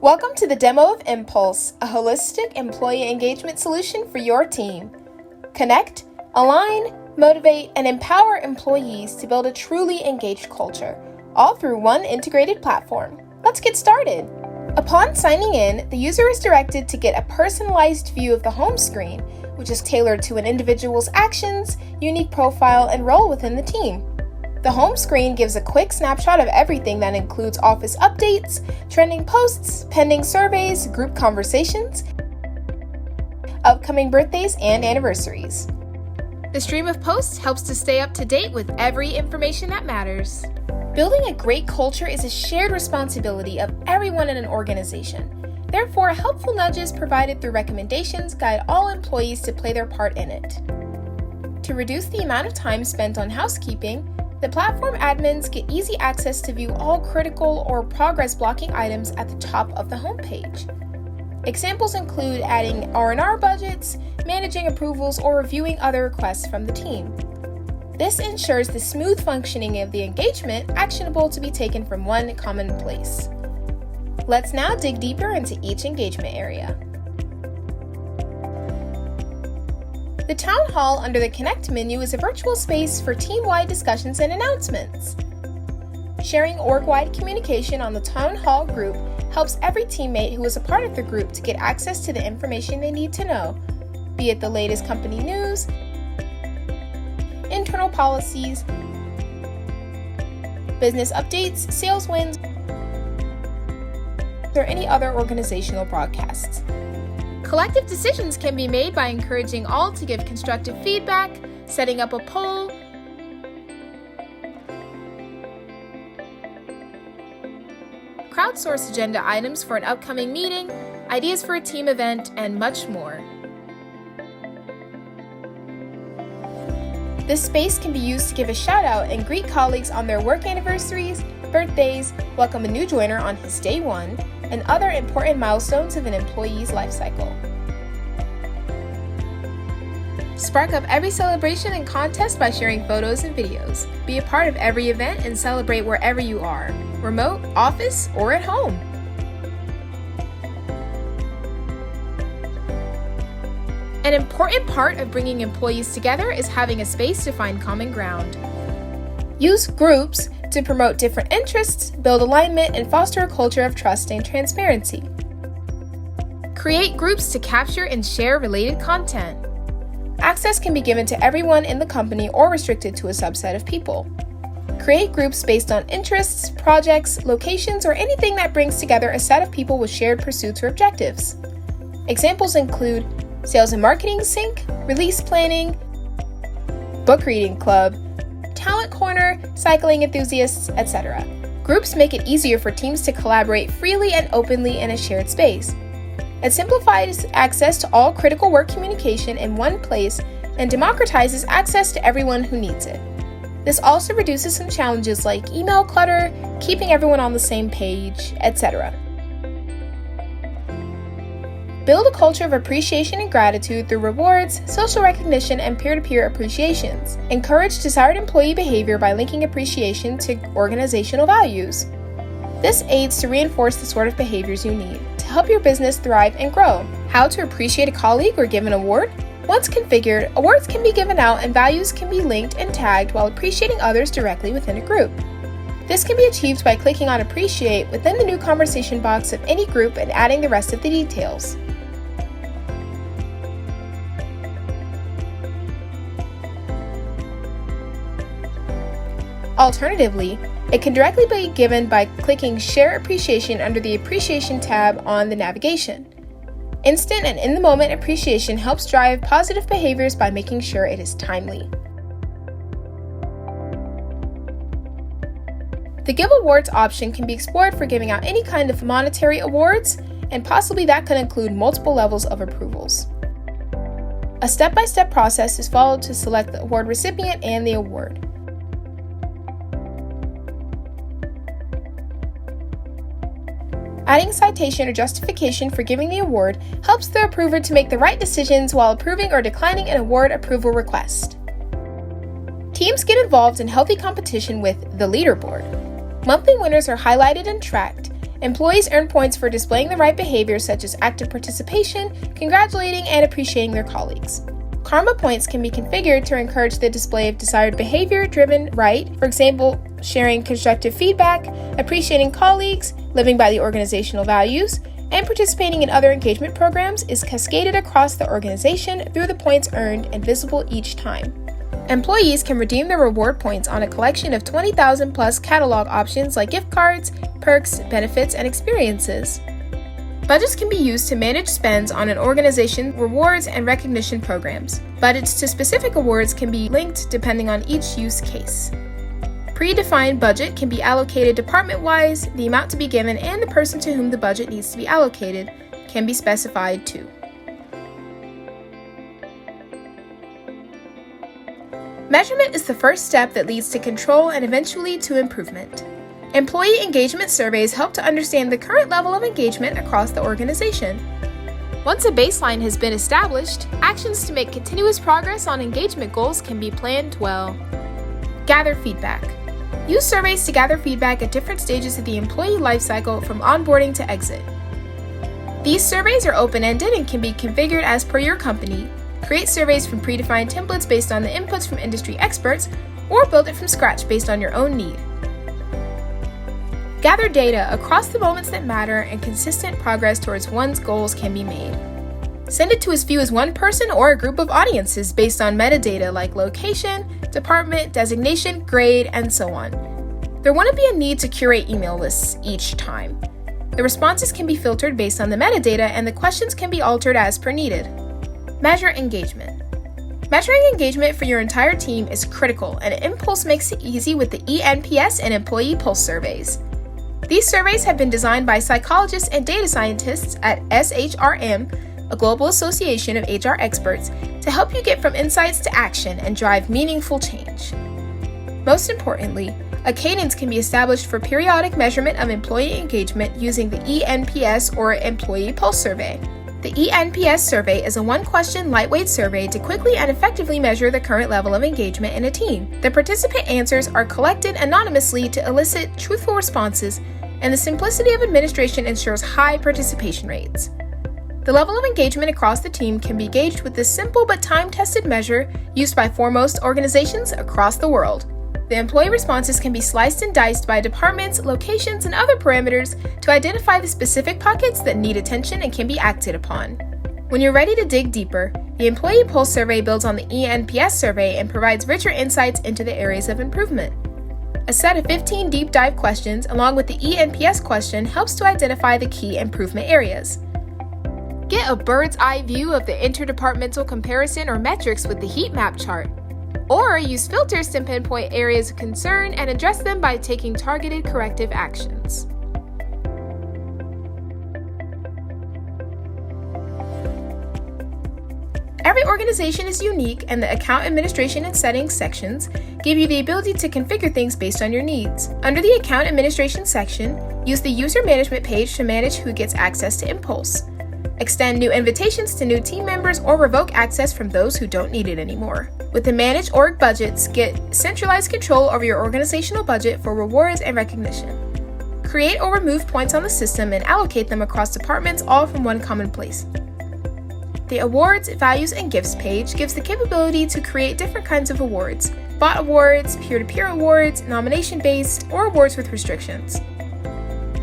Welcome to the demo of Empuls, a holistic employee engagement solution for your team. Connect, align, motivate, and empower employees to build a truly engaged culture, all through one integrated platform. Let's get started. Upon signing in, the user is directed to get a personalized view of the home screen, which is tailored to an individual's actions, unique profile, and role within the team. The home screen gives a quick snapshot of everything that includes office updates, trending posts, pending surveys, group conversations, upcoming birthdays, and anniversaries. The stream of posts helps to stay up to date with every information that matters. Building a great culture is a shared responsibility of everyone in an organization. Therefore, helpful nudges provided through recommendations guide all employees to play their part in it. To reduce the amount of time spent on housekeeping, the platform admins get easy access to view all critical or progress blocking items at the top of the homepage. Examples include adding R&R budgets, managing approvals, or reviewing other requests from the team. This ensures the smooth functioning of the engagement, actionable to be taken from one common place. Let's now dig deeper into each engagement area. The Town Hall under the Connect menu is a virtual space for team-wide discussions and announcements. Sharing org-wide communication on the Town Hall group helps every teammate who is a part of the group to get access to the information they need to know, be it the latest company news, internal policies, business updates, sales wins, or any other organizational broadcasts. Collective decisions can be made by encouraging all to give constructive feedback, setting up a poll, crowdsource agenda items for an upcoming meeting, ideas for a team event, and much more. This space can be used to give a shout out and greet colleagues on their work anniversaries, birthdays, welcome a new joiner on his day one, and other important milestones of an employee's life cycle. Spark up every celebration and contest by sharing photos and videos. Be a part of every event and celebrate wherever you are, remote, office, or at home. An important part of bringing employees together is having a space to find common ground. Use groups to promote different interests, build alignment, and foster a culture of trust and transparency. Create groups to capture and share related content. Access can be given to everyone in the company or restricted to a subset of people. Create groups based on interests, projects, locations, or anything that brings together a set of people with shared pursuits or objectives. Examples include sales and marketing sync, release planning, book reading club, talent corner, cycling enthusiasts, etc. Groups make it easier for teams to collaborate freely and openly in a shared space. It simplifies access to all critical work communication in one place and democratizes access to everyone who needs it. This also reduces some challenges like email clutter, keeping everyone on the same page, etc. Build a culture of appreciation and gratitude through rewards, social recognition, and peer-to-peer appreciations. Encourage desired employee behavior by linking appreciation to organizational values. This aids to reinforce the sort of behaviors you need to help your business thrive and grow. How to appreciate a colleague or give an award? Once configured, awards can be given out and values can be linked and tagged while appreciating others directly within a group. This can be achieved by clicking on Appreciate within the new conversation box of any group and adding the rest of the details. Alternatively, it can directly be given by clicking Share Appreciation under the Appreciation tab on the navigation. Instant and in-the-moment appreciation helps drive positive behaviors by making sure it is timely. The Give Awards option can be explored for giving out any kind of monetary awards, and possibly that could include multiple levels of approvals. A step-by-step process is followed to select the award recipient and the award. Adding citation or justification for giving the award helps the approver to make the right decisions while approving or declining an award approval request. Teams get involved in healthy competition with the leaderboard. Monthly winners are highlighted and tracked, Employees earn points for displaying the right behaviors such as active participation, congratulating, and appreciating their colleagues. Karma points can be configured to encourage the display of desired behavior-driven right, for example, sharing constructive feedback, appreciating colleagues, living by the organizational values, and participating in other engagement programs is cascaded across the organization through the points earned and visible each time. Employees can redeem their reward points on a collection of 20,000 plus catalog options like gift cards, perks, benefits, and experiences. Budgets can be used to manage spends on an organization's rewards and recognition programs. Budgets to specific awards can be linked depending on each use case. Predefined budget can be allocated department-wise. The amount to be given and the person to whom the budget needs to be allocated can be specified too. Measurement is the first step that leads to control and eventually to improvement. Employee engagement surveys help to understand the current level of engagement across the organization. Once a baseline has been established, actions to make continuous progress on engagement goals can be planned well. Gather feedback. Use surveys to gather feedback at different stages of the employee lifecycle from onboarding to exit. These surveys are open-ended and can be configured as per your company. Create surveys from predefined templates based on the inputs from industry experts, or build it from scratch based on your own need. Gather data across the moments that matter, and consistent progress towards one's goals can be made. Send it to as few as one person or a group of audiences based on metadata like location, department, designation, grade, and so on. There wouldn't be a need to curate email lists each time. The responses can be filtered based on the metadata, and the questions can be altered as per needed. Measure engagement. Measuring engagement for your entire team is critical, and Empuls makes it easy with the eNPS and employee pulse surveys. These surveys have been designed by psychologists and data scientists at SHRM, a global association of HR experts, to help you get from insights to action and drive meaningful change. Most importantly, a cadence can be established for periodic measurement of employee engagement using the eNPS or Employee Pulse Survey. The eNPS survey is a one-question, lightweight survey to quickly and effectively measure the current level of engagement in a team. The participant answers are collected anonymously to elicit truthful responses, and the simplicity of administration ensures high participation rates. The level of engagement across the team can be gauged with this simple but time-tested measure used by foremost organizations across the world. The employee responses can be sliced and diced by departments, locations, and other parameters to identify the specific pockets that need attention and can be acted upon. When you're ready to dig deeper, the Employee Pulse Survey builds on the eNPS survey and provides richer insights into the areas of improvement. A set of 15 deep dive questions along with the eNPS question helps to identify the key improvement areas. Get a bird's eye view of the interdepartmental comparison or metrics with the heat map chart. Or use filters to pinpoint areas of concern and address them by taking targeted corrective actions. Every organization is unique, and the Account Administration and Settings sections give you the ability to configure things based on your needs. Under the Account Administration section, use the User Management page to manage who gets access to Empuls. Extend new invitations to new team members or revoke access from those who don't need it anymore. With the Manage Org Budgets, get centralized control over your organizational budget for rewards and recognition. Create or remove points on the system and allocate them across departments, all from one common place. The Awards, Values, and Gifts page gives the capability to create different kinds of awards: bot awards, peer-to-peer awards, nomination-based, or awards with restrictions.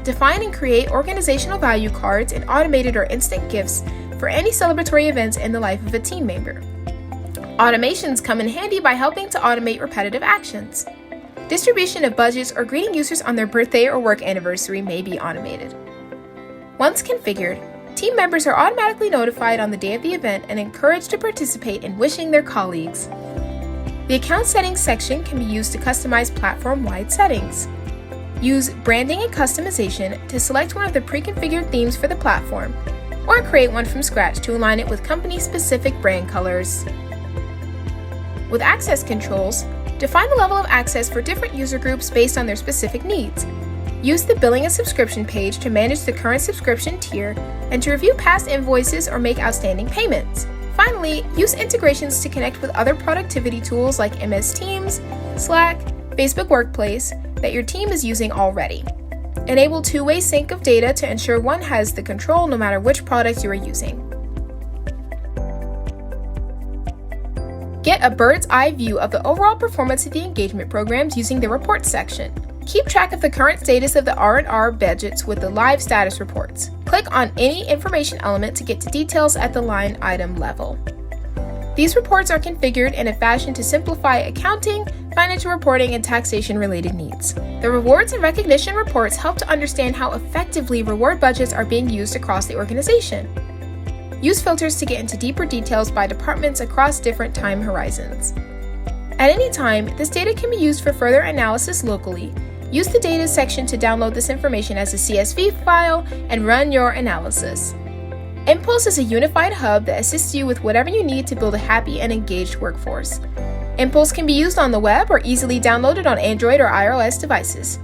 Define and create organizational value cards and automated or instant gifts for any celebratory events in the life of a team member. Automations come in handy by helping to automate repetitive actions. Distribution of budgets or greeting users on their birthday or work anniversary may be automated. Once configured, team members are automatically notified on the day of the event and encouraged to participate in wishing their colleagues. The Account Settings section can be used to customize platform-wide settings. Use branding and customization to select one of the pre-configured themes for the platform, or create one from scratch to align it with company-specific brand colors. With access controls, define the level of access for different user groups based on their specific needs. Use the Billing and Subscription page to manage the current subscription tier and to review past invoices or make outstanding payments. Finally, use integrations to connect with other productivity tools like MS Teams, Slack, Facebook Workplace that your team is using already. Enable two-way sync of data to ensure one has the control no matter which product you are using. Get a bird's eye view of the overall performance of the engagement programs using the reports section. Keep track of the current status of the R&R budgets with the live status reports. Click on any information element to get to details at the line item level. These reports are configured in a fashion to simplify accounting, financial reporting, and taxation-related needs. The Rewards and Recognition reports help to understand how effectively reward budgets are being used across the organization. Use filters to get into deeper details by departments across different time horizons. At any time, this data can be used for further analysis locally. Use the Data section to download this information as a CSV file and run your analysis. Empuls is a unified hub that assists you with whatever you need to build a happy and engaged workforce. Empuls can be used on the web or easily downloaded on Android or iOS devices.